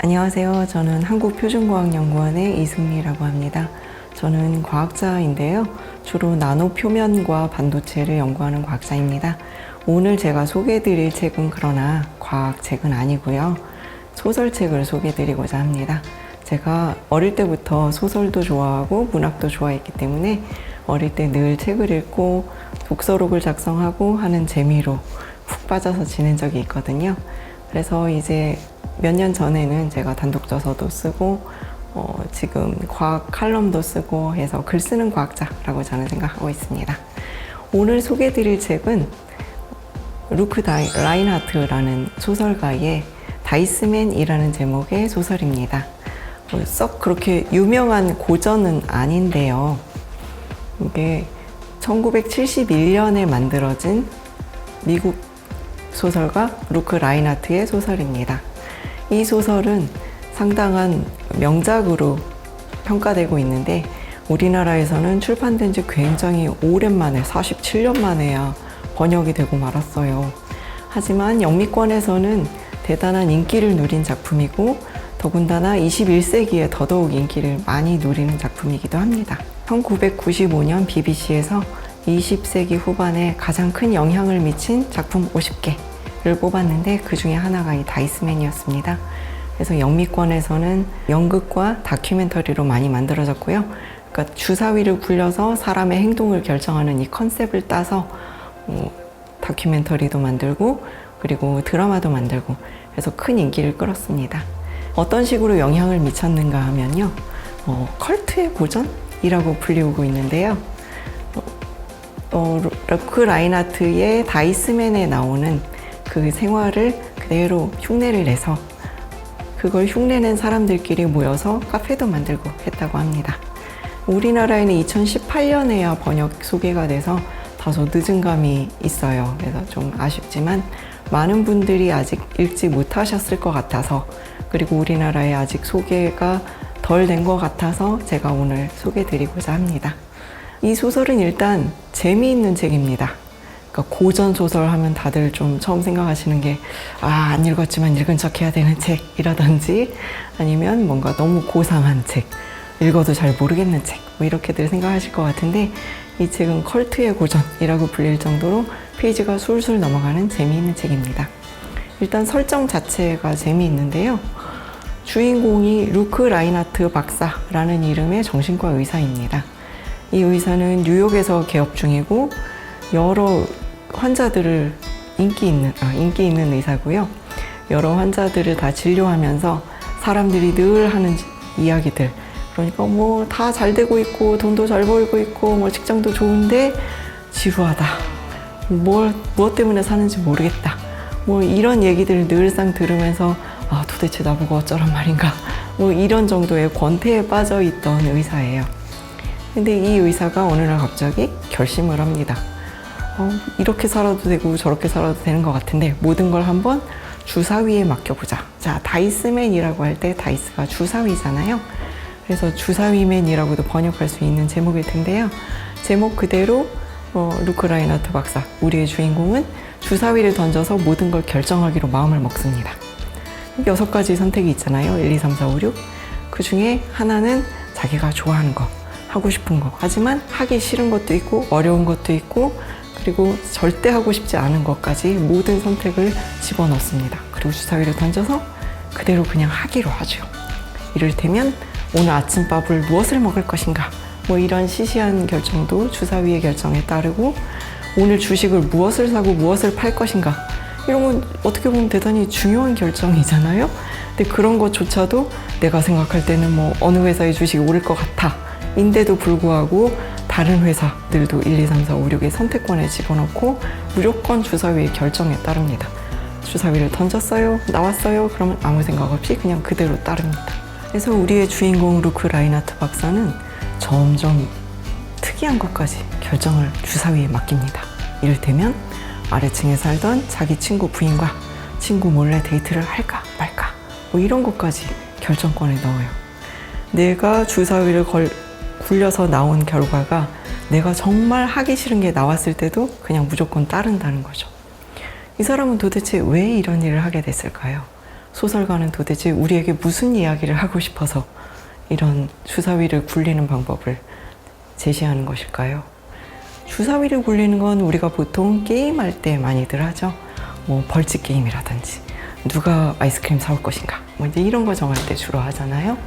안녕하세요. 저는 한국표준과학연구원의 이승미라고 합니다. 저는 과학자인데요. 주로 나노 표면과 반도체를 연구하는 과학자입니다. 오늘 제가 소개해드릴 책은 그러나 과학책은 아니고요. 소설책을 소개해드리고자 합니다. 제가 어릴 때부터 소설도 좋아하고 문학도 좋아했기 때문에 어릴 때 늘 책을 읽고 독서록을 작성하고 하는 재미로 푹 빠져서 지낸 적이 있거든요. 그래서 이제 몇 년 전에는 제가 단독저서도 쓰고 지금 과학 칼럼도 쓰고 해서 글 쓰는 과학자라고 저는 생각하고 있습니다. 오늘 소개해드릴 책은 루크 라인하트라는 소설가의 다이스맨이라는 제목의 소설입니다. 썩 그렇게 유명한 고전은 아닌데요. 이게 1971년에 만들어진 미국 소설가 루크 라인하트의 소설입니다. 이 소설은 상당한 명작으로 평가되고 있는데 우리나라에서는 출판된 지 굉장히 오랜만에 47년 만에야 번역이 되고 말았어요. 하지만 영미권에서는 대단한 인기를 누린 작품이고 더군다나 21세기에 더더욱 인기를 많이 누리는 작품이기도 합니다. 1995년 BBC에서 20세기 후반에 가장 큰 영향을 미친 작품 50개를 뽑았는데 그 중에 하나가 이 다이스맨이었습니다. 그래서 영미권에서는 연극과 다큐멘터리로 많이 만들어졌고요. 그러니까 주사위를 굴려서 사람의 행동을 결정하는 이 컨셉을 따서 다큐멘터리도 만들고 그리고 드라마도 만들고 그래서 큰 인기를 끌었습니다. 어떤 식으로 영향을 미쳤는가 하면요. 컬트의 고전이라고 불리우고 있는데요. 루크 라인하트의 다이스맨에 나오는 그 생활을 그대로 흉내를 내서 그걸 흉내낸 사람들끼리 모여서 카페도 만들고 했다고 합니다. 우리나라에는 2018년에야 번역 소개가 돼서 다소 늦은 감이 있어요. 그래서 좀 아쉽지만 많은 분들이 아직 읽지 못하셨을 것 같아서 그리고 우리나라에 아직 소개가 덜 된 것 같아서 제가 오늘 소개해드리고자 합니다. 이 소설은 일단 재미있는 책입니다. 그러니까 고전 소설 하면 다들 좀 처음 생각하시는 게 안 읽었지만 읽은 척 해야 되는 책이라든지 아니면 뭔가 너무 고상한 책, 읽어도 잘 모르겠는 책 뭐 이렇게들 생각하실 것 같은데 이 책은 컬트의 고전이라고 불릴 정도로 페이지가 술술 넘어가는 재미있는 책입니다. 일단 설정 자체가 재미있는데요. 주인공이 루크 라인하트 박사라는 이름의 정신과 의사입니다. 이 의사는 뉴욕에서 개업 중이고 여러 환자들을 인기 있는 의사고요. 여러 환자들을 다 진료하면서 사람들이 늘 하는 이야기들 그러니까 뭐 다 잘 되고 있고 돈도 잘 벌고 있고 뭐 직장도 좋은데 지루하다. 무엇 때문에 사는지 모르겠다. 뭐 이런 얘기들을 늘상 들으면서 도대체 나보고 어쩌란 말인가 뭐 이런 정도의 권태에 빠져 있던 의사예요. 근데 이 의사가 어느 날 갑자기 결심을 합니다. 이렇게 살아도 되고 저렇게 살아도 되는 것 같은데 모든 걸 한번 주사위에 맡겨보자. 자, 다이스맨이라고 할 때 다이스가 주사위잖아요. 그래서 주사위맨이라고도 번역할 수 있는 제목일 텐데요. 제목 그대로 루크 라인하트 박사, 우리의 주인공은 주사위를 던져서 모든 걸 결정하기로 마음을 먹습니다. 6가지 선택이 있잖아요. 1, 2, 3, 4, 5, 6. 그 중에 하나는 자기가 좋아하는 거, 하고 싶은 거. 하지만 하기 싫은 것도 있고 어려운 것도 있고 그리고 절대 하고 싶지 않은 것까지 모든 선택을 집어넣습니다. 그리고 주사위를 던져서 그대로 그냥 하기로 하죠. 이를테면 오늘 아침밥을 무엇을 먹을 것인가 뭐 이런 시시한 결정도 주사위의 결정에 따르고 오늘 주식을 무엇을 사고 무엇을 팔 것인가 이런 건 어떻게 보면 대단히 중요한 결정이잖아요. 근데 그런 것조차도 내가 생각할 때는 뭐 어느 회사의 주식이 오를 것 같아 인데도 불구하고 다른 회사들도 1, 2, 3, 4, 5, 6의 선택권에 집어넣고 무조건 주사위의 결정에 따릅니다. 주사위를 던졌어요? 나왔어요? 그러면 아무 생각 없이 그냥 그대로 따릅니다. 그래서 우리의 주인공 루크 라인하트 박사는 점점 특이한 것까지 결정을 주사위에 맡깁니다. 이를테면 아래층에 살던 자기 친구 부인과 친구 몰래 데이트를 할까 말까 뭐 이런 것까지 결정권에 넣어요. 내가 주사위를 굴려서 나온 결과가 내가 정말 하기 싫은 게 나왔을 때도 그냥 무조건 따른다는 거죠. 이 사람은 도대체 왜 이런 일을 하게 됐을까요? 소설가는 도대체 우리에게 무슨 이야기를 하고 싶어서 이런 주사위를 굴리는 방법을 제시하는 것일까요? 주사위를 굴리는 건 우리가 보통 게임할 때 많이들 하죠. 뭐 벌칙 게임이라든지 누가 아이스크림 사올 것인가 뭐 이제 이런 거 정할 때 주로 하잖아요.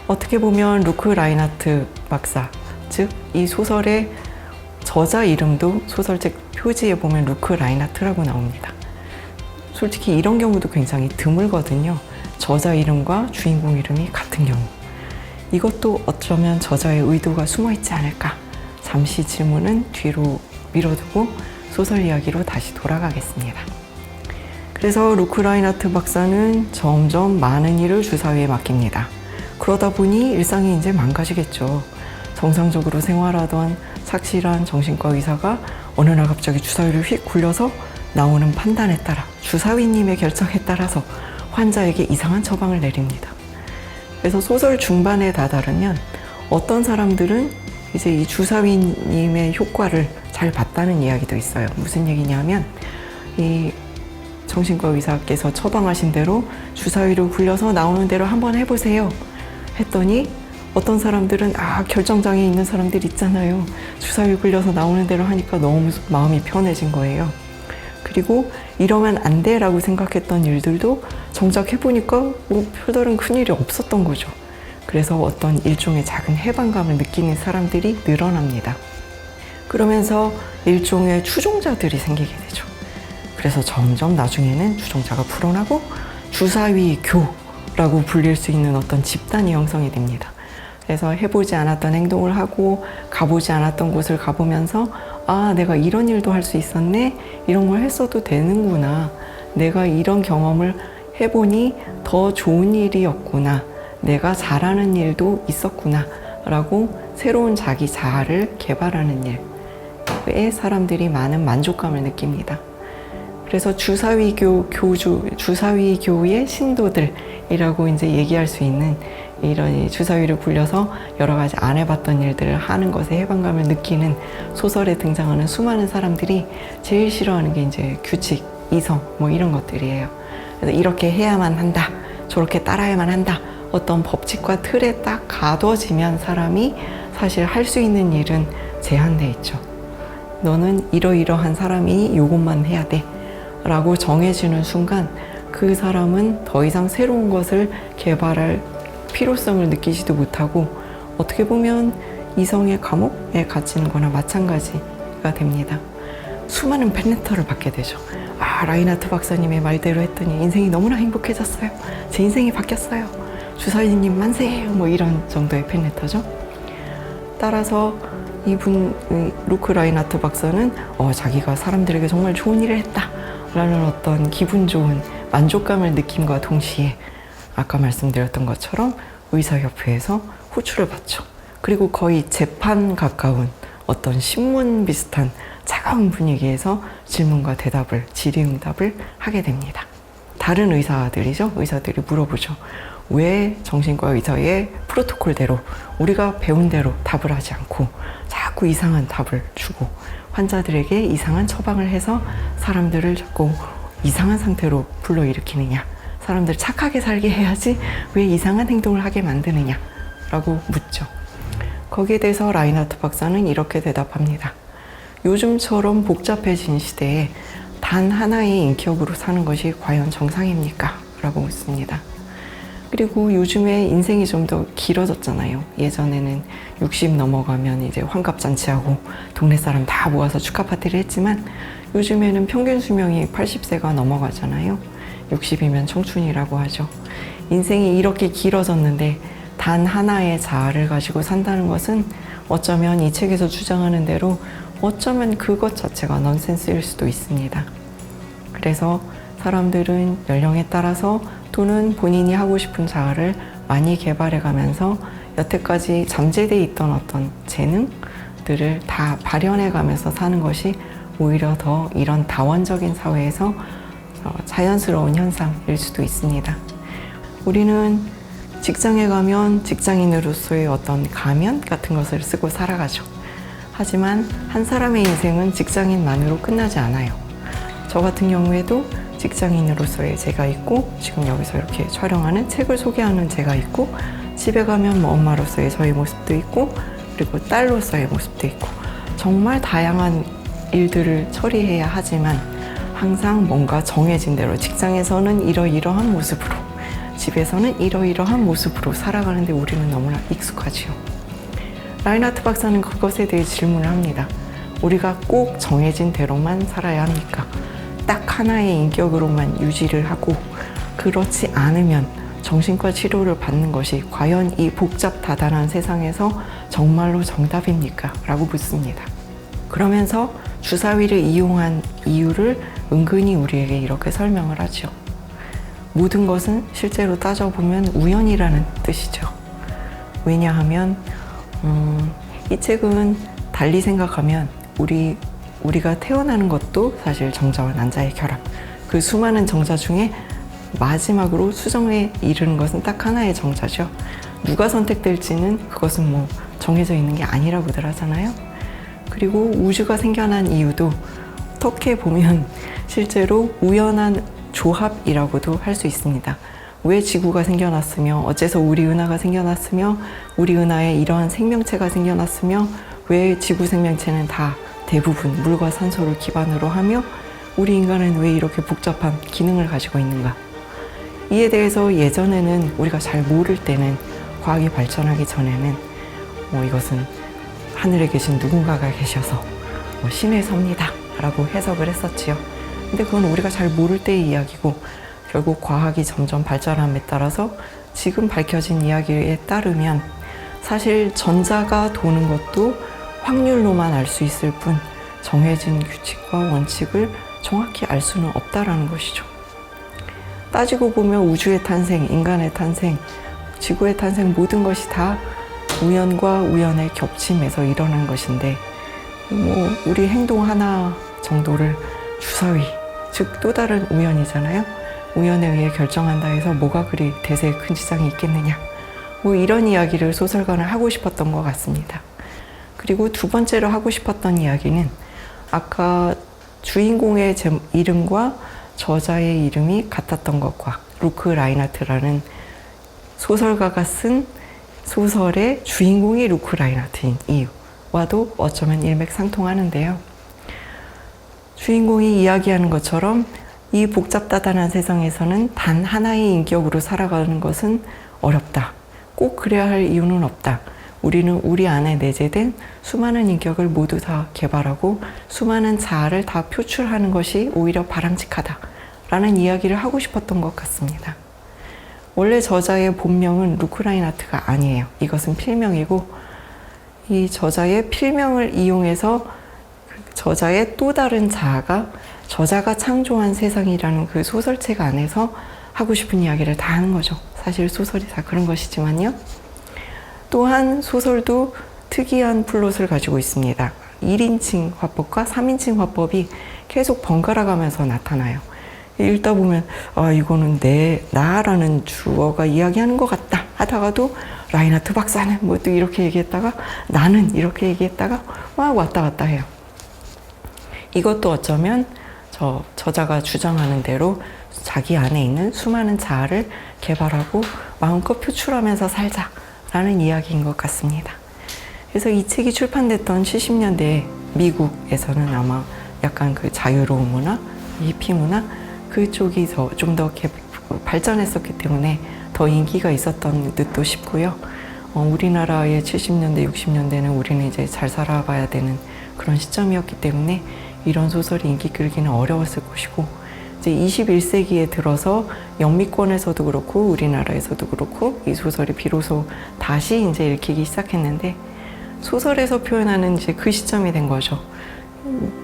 어떻게 보면 루크 라인하트 박사, 즉 이 소설의 저자 이름도 소설책 표지에 보면 루크 라인하트라고 나옵니다. 솔직히 이런 경우도 굉장히 드물거든요. 저자 이름과 주인공 이름이 같은 경우. 이것도 어쩌면 저자의 의도가 숨어있지 않을까? 잠시 질문은 뒤로 밀어두고 소설 이야기로 다시 돌아가겠습니다. 그래서 루크 라인하트 박사는 점점 많은 일을 주사위에 맡깁니다. 그러다 보니 일상이 이제 망가지겠죠. 정상적으로 생활하던 착실한 정신과 의사가 어느 날 갑자기 주사위를 휙 굴려서 나오는 판단에 따라 주사위님의 결정에 따라서 환자에게 이상한 처방을 내립니다. 그래서 소설 중반에 다다르면 어떤 사람들은 이제 이 주사위님의 효과를 잘 봤다는 이야기도 있어요. 무슨 얘기냐면 이 정신과 의사께서 처방하신 대로 주사위를 굴려서 나오는 대로 한번 해보세요 했더니 어떤 사람들은 결정장애 있는 사람들 있잖아요. 주사위 굴려서 나오는 대로 하니까 너무 마음이 편해진 거예요. 그리고 이러면 안 돼라고 생각했던 일들도 정작 해보니까 뭐 별다른 큰일이 없었던 거죠. 그래서 어떤 일종의 작은 해방감을 느끼는 사람들이 늘어납니다. 그러면서 일종의 추종자들이 생기게 되죠. 그래서 점점 나중에는 추종자가 불어나고 주사위교라고 불릴 수 있는 어떤 집단이 형성이 됩니다. 그래서 해보지 않았던 행동을 하고 가보지 않았던 곳을 가보면서 내가 이런 일도 할 수 있었네? 이런 걸 했어도 되는구나. 내가 이런 경험을 해보니 더 좋은 일이었구나. 내가 잘하는 일도 있었구나. 라고 새로운 자기 자아를 개발하는 일에 사람들이 많은 만족감을 느낍니다. 그래서 주사위교의 신도들이라고 이제 얘기할 수 있는 이런 주사위를 굴려서 여러 가지 안 해봤던 일들을 하는 것에 해방감을 느끼는 소설에 등장하는 수많은 사람들이 제일 싫어하는 게 이제 규칙, 이성 뭐 이런 것들이에요. 그래서 이렇게 해야만 한다, 저렇게 따라야만 한다. 어떤 법칙과 틀에 딱 가둬지면 사람이 사실 할 수 있는 일은 제한돼 있죠. 너는 이러이러한 사람이니 요것만 해야 돼 라고 정해지는 순간 그 사람은 더 이상 새로운 것을 개발할 필요성을 느끼지도 못하고 어떻게 보면 이성의 감옥에 갇히는 거나 마찬가지가 됩니다. 수많은 팬레터를 받게 되죠. 라인하트 박사님의 말대로 했더니 인생이 너무나 행복해졌어요. 제 인생이 바뀌었어요. 주사위님 만세! 뭐 이런 정도의 팬레터죠. 따라서 이분 루크 라인하트 박사는 자기가 사람들에게 정말 좋은 일을 했다 라는 어떤 기분 좋은 만족감을 느낌과 동시에 아까 말씀드렸던 것처럼 의사협회에서 호출을 받죠. 그리고 거의 재판 가까운 어떤 신문 비슷한 차가운 분위기에서 질문과 대답을, 질의응답을 하게 됩니다. 다른 의사들이 물어보죠. 왜 정신과 의사의 프로토콜대로 우리가 배운 대로 답을 하지 않고 자꾸 이상한 답을 주고 환자들에게 이상한 처방을 해서 사람들을 자꾸 이상한 상태로 불러일으키느냐, 사람들 착하게 살게 해야지 왜 이상한 행동을 하게 만드느냐 라고 묻죠. 거기에 대해서 라인하트 박사는 이렇게 대답합니다. 요즘처럼 복잡해진 시대에 단 하나의 인격으로 사는 것이 과연 정상입니까? 라고 묻습니다. 그리고 요즘에 인생이 좀 더 길어졌잖아요. 예전에는 60 넘어가면 이제 환갑잔치하고 동네 사람 다 모아서 축하 파티를 했지만 요즘에는 평균 수명이 80세가 넘어가잖아요. 60이면 청춘이라고 하죠. 인생이 이렇게 길어졌는데 단 하나의 자아를 가지고 산다는 것은 어쩌면 이 책에서 주장하는 대로 어쩌면 그것 자체가 넌센스일 수도 있습니다. 그래서 사람들은 연령에 따라서 또는 본인이 하고 싶은 자아를 많이 개발해가면서 여태까지 잠재되어 있던 어떤 재능들을 다 발현해가면서 사는 것이 오히려 더 이런 다원적인 사회에서 자연스러운 현상일 수도 있습니다. 우리는 직장에 가면 직장인으로서의 어떤 가면 같은 것을 쓰고 살아가죠. 하지만 한 사람의 인생은 직장인만으로 끝나지 않아요. 저 같은 경우에도 직장인으로서의 제가 있고, 지금 여기서 이렇게 촬영하는 책을 소개하는 제가 있고, 집에 가면 뭐 엄마로서의 저의 모습도 있고, 그리고 딸로서의 모습도 있고, 정말 다양한 일들을 처리해야 하지만 항상 뭔가 정해진 대로, 직장에서는 이러이러한 모습으로, 집에서는 이러이러한 모습으로 살아가는데 우리는 너무나 익숙하지요. 라인하트 박사는 그것에 대해 질문을 합니다. 우리가 꼭 정해진 대로만 살아야 합니까? 딱 하나의 인격으로만 유지를 하고, 그렇지 않으면 정신과 치료를 받는 것이 과연 이 복잡다단한 세상에서 정말로 정답입니까? 라고 묻습니다. 그러면서 주사위를 이용한 이유를 은근히 우리에게 이렇게 설명을 하죠. 모든 것은 실제로 따져보면 우연이라는 뜻이죠. 왜냐하면 이 책은 달리 생각하면 우리가 태어나는 것도 사실 정자와 난자의 결합, 그 수많은 정자 중에 마지막으로 수정에 이르는 것은 딱 하나의 정자죠. 누가 선택될지는 그것은 뭐 정해져 있는 게 아니라고들 하잖아요. 그리고 우주가 생겨난 이유도 어떻게 보면 실제로 우연한 조합이라고도 할 수 있습니다. 왜 지구가 생겨났으며, 어째서 우리 은하가 생겨났으며, 우리 은하에 이러한 생명체가 생겨났으며, 왜 지구 생명체는 다 대부분 물과 산소를 기반으로 하며 우리 인간은 왜 이렇게 복잡한 기능을 가지고 있는가? 이에 대해서 예전에는 우리가 잘 모를 때는, 과학이 발전하기 전에는 이것은 하늘에 계신 누군가가 계셔서 신의 섭니다 라고 해석을 했었지요. 근데 그건 우리가 잘 모를 때의 이야기고, 결국 과학이 점점 발전함에 따라서 지금 밝혀진 이야기에 따르면 사실 전자가 도는 것도 확률로만 알 수 있을 뿐 정해진 규칙과 원칙을 정확히 알 수는 없다라는 것이죠. 따지고 보면 우주의 탄생, 인간의 탄생, 지구의 탄생, 모든 것이 다 우연과 우연의 겹침에서 일어난 것인데, 우리 행동 하나 정도를 주사위, 즉 또 다른 우연이잖아요. 우연에 의해 결정한다 해서 뭐가 그리 대세에 큰 지장이 있겠느냐, 이런 이야기를 소설가는 하고 싶었던 것 같습니다. 그리고 두 번째로 하고 싶었던 이야기는, 아까 주인공의 이름과 저자의 이름이 같았던 것과 루크 라인하트라는 소설가가 쓴 소설의 주인공이 루크 라인하트인 이유와도 어쩌면 일맥상통하는데요. 주인공이 이야기하는 것처럼 이 복잡다단한 세상에서는 단 하나의 인격으로 살아가는 것은 어렵다. 꼭 그래야 할 이유는 없다. 우리는 우리 안에 내재된 수많은 인격을 모두 다 개발하고 수많은 자아를 다 표출하는 것이 오히려 바람직하다 라는 이야기를 하고 싶었던 것 같습니다. 원래 저자의 본명은 루크 라인하트가 아니에요. 이것은 필명이고, 이 저자의 필명을 이용해서 저자의 또 다른 자아가 저자가 창조한 세상이라는 그 소설책 안에서 하고 싶은 이야기를 다 하는 거죠. 사실 소설이 다 그런 것이지만요. 또한 소설도 특이한 플롯을 가지고 있습니다. 1인칭 화법과 3인칭 화법이 계속 번갈아 가면서 나타나요. 읽다 보면 이거는 나라는 주어가 이야기하는 것 같다 하다가도 라인하트 박사는 뭐 또 이렇게 얘기했다가 나는 이렇게 얘기했다가 막 왔다 갔다 해요. 이것도 어쩌면 저자가 주장하는 대로 자기 안에 있는 수많은 자아를 개발하고 마음껏 표출하면서 살자라는 이야기인 것 같습니다. 그래서 이 책이 출판됐던 70년대 미국에서는 아마 약간 그 자유로운 문화, 히피 문화 그쪽이 좀 더 발전했었기 때문에 더 인기가 있었던 듯도 싶고요. 우리나라의 70년대, 60년대는 우리는 이제 잘 살아가야 되는 그런 시점이었기 때문에 이런 소설이 인기 끌기는 어려웠을 것이고, 이제 21세기에 들어서 영미권에서도 그렇고 우리나라에서도 그렇고 이 소설이 비로소 다시 이제 읽히기 시작했는데, 소설에서 표현하는 이제 그 시점이 된 거죠.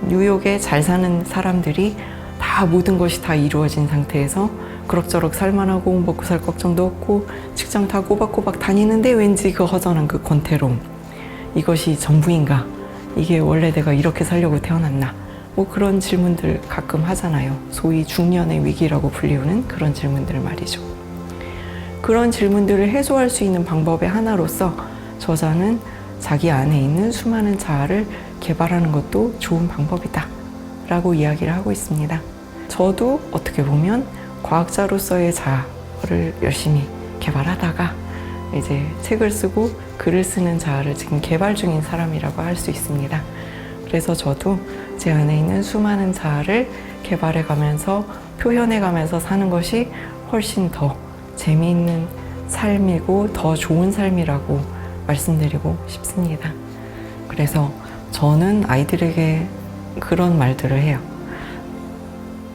뉴욕에 잘 사는 사람들이 다 모든 것이 다 이루어진 상태에서 그럭저럭 살만하고 먹고 살 걱정도 없고 직장 다 꼬박꼬박 다니는데 왠지 그 허전한 그 권태로움, 이것이 전부인가? 이게 원래 내가 이렇게 살려고 태어났나? 뭐 그런 질문들 가끔 하잖아요. 소위 중년의 위기라고 불리우는 그런 질문들 말이죠. 그런 질문들을 해소할 수 있는 방법의 하나로서 저자는 자기 안에 있는 수많은 자아를 개발하는 것도 좋은 방법이다 라고 이야기를 하고 있습니다. 저도 어떻게 보면 과학자로서의 자아를 열심히 개발하다가 이제 책을 쓰고 글을 쓰는 자아를 지금 개발 중인 사람이라고 할 수 있습니다. 그래서 저도 제 안에 있는 수많은 자아를 개발해 가면서 표현해 가면서 사는 것이 훨씬 더 재미있는 삶이고 더 좋은 삶이라고 말씀드리고 싶습니다. 그래서 저는 아이들에게 그런 말들을 해요.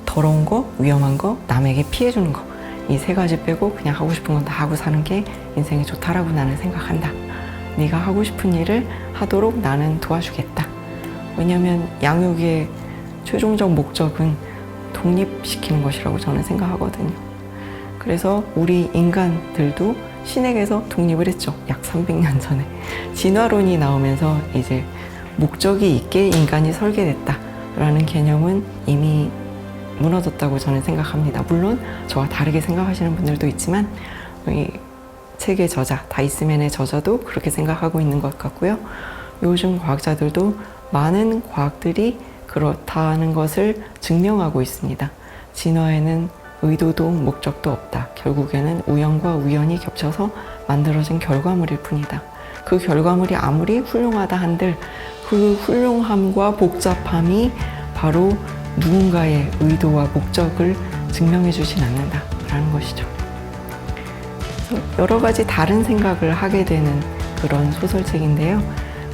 더러운 거, 위험한 거, 남에게 피해 주는 거. 이 세 가지 빼고 그냥 하고 싶은 건 다 하고 사는 게 인생이 좋다라고 나는 생각한다. 네가 하고 싶은 일을 하도록 나는 도와주겠다. 왜냐하면 양육의 최종적 목적은 독립시키는 것이라고 저는 생각하거든요. 그래서 우리 인간들도 신에게서 독립을 했죠. 약 300년 전에. 진화론이 나오면서 이제 목적이 있게 인간이 설계됐다라는 개념은 이미 무너졌다고 저는 생각합니다. 물론 저와 다르게 생각하시는 분들도 있지만 이 책의 저자, 다이스맨의 저자도 그렇게 생각하고 있는 것 같고요. 요즘 과학자들도 많은 과학들이 그렇다는 것을 증명하고 있습니다. 진화에는 의도도 목적도 없다. 결국에는 우연과 우연이 겹쳐서 만들어진 결과물일 뿐이다. 그 결과물이 아무리 훌륭하다 한들 그 훌륭함과 복잡함이 바로 누군가의 의도와 목적을 증명해 주진 않는다라는 것이죠. 여러 가지 다른 생각을 하게 되는 그런 소설책인데요.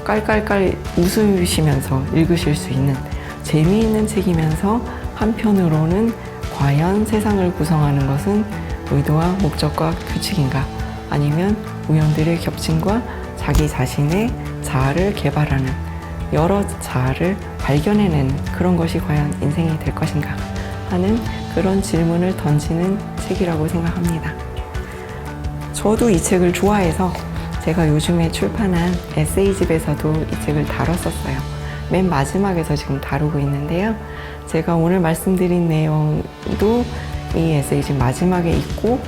깔깔깔 웃으시면서 읽으실 수 있는 재미있는 책이면서 한편으로는 과연 세상을 구성하는 것은 의도와 목적과 규칙인가? 아니면 우연들의 겹침과 자기 자신의 자아를 개발하는 여러 자아를 발견해내는 그런 것이 과연 인생이 될 것인가 하는 그런 질문을 던지는 책이라고 생각합니다. 저도 이 책을 좋아해서 제가 요즘에 출판한 에세이집에서도 이 책을 다뤘었어요. 맨 마지막에서 지금 다루고 있는데요. 제가 오늘 말씀드린 내용도 이 에세이집 마지막에 있고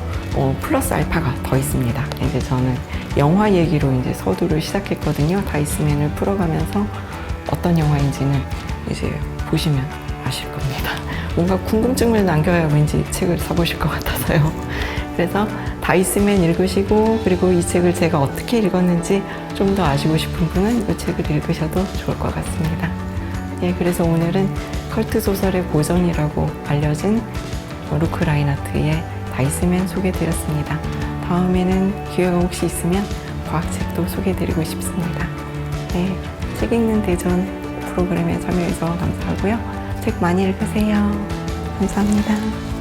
플러스 알파가 더 있습니다. 이제 저는 영화 얘기로 이제 서두를 시작했거든요. 다이스맨을 풀어가면서 어떤 영화인지는 이제 보시면 아실 겁니다. 뭔가 궁금증을 남겨야 왠지 책을 사보실 것 같아서요. 그래서 다이스맨 읽으시고 그리고 이 책을 제가 어떻게 읽었는지 좀 더 아시고 싶은 분은 이 책을 읽으셔도 좋을 것 같습니다. 예, 그래서 오늘은 컬트 소설의 고전이라고 알려진 루크 라인하트의 다이스맨 소개해드렸습니다. 다음에는 기회가 혹시 있으면 과학책도 소개해드리고 싶습니다. 네, 책 읽는 대전 프로그램에 참여해서 감사하고요. 책 많이 읽으세요. 감사합니다.